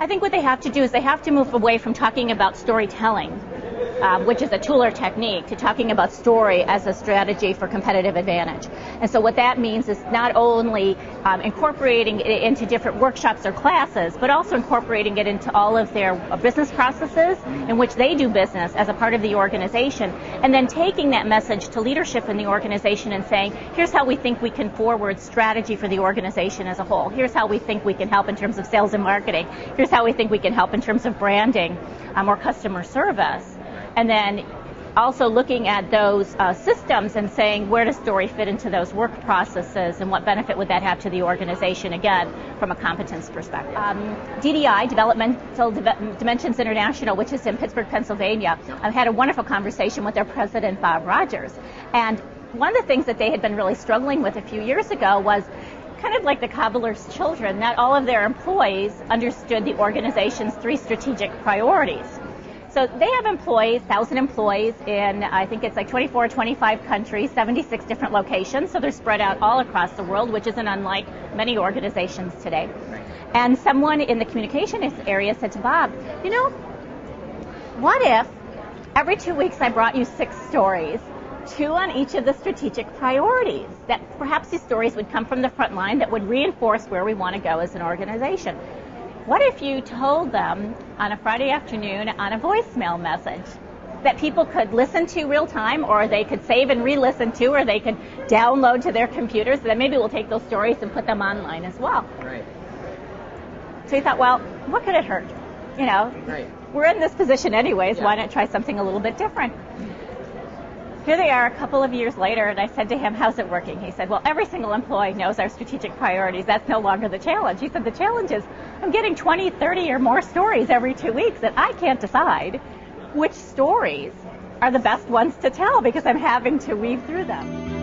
I think what they have to do is they have to move away from talking about storytelling, which is a tool or technique, to talking about story as a strategy for competitive advantage. And so what that means is not only incorporating it into different workshops or classes, but also incorporating it into all of their business processes in which they do business as a part of the organization, and then taking that message to leadership in the organization and saying, here's how we think we can forward strategy for the organization as a whole. Here's how we think we can help in terms of sales and marketing. Here's how we think we can help in terms of branding or customer service. And then also looking at those systems and saying, where does story fit into those work processes and what benefit would that have to the organization, again, from a competence perspective. DDI, Developmental Dimensions International, which is in Pittsburgh, Pennsylvania, had a wonderful conversation with their president, Bob Rogers. And one of the things that they had been really struggling with a few years ago was kind of like the cobbler's children. Not all of their employees understood the organization's 3 strategic priorities. So they have employees, 1,000 employees in, I think it's like 24 or 25 countries, 76 different locations. So they're spread out all across the world, which isn't unlike many organizations today. And someone in the communications area said to Bob, you know, what if every 2 weeks I brought you 6 stories, 2 on each of the strategic priorities, that perhaps these stories would come from the front line that would reinforce where we want to go as an organization. What if you told them on a Friday afternoon on a voicemail message that people could listen to real time, or they could save and re-listen to, or they could download to their computers, then maybe we'll take those stories and put them online as well. Right. So we thought, well, what could it hurt? You know, right. We're in this position anyways, Yeah. Why not try something a little bit different? Here they are a couple of years later, and I said to him, how's it working? He said, well, every single employee knows our strategic priorities. That's no longer the challenge. He said, the challenge is I'm getting 20, 30 or more stories every 2 weeks, and I can't decide which stories are the best ones to tell because I'm having to weave through them.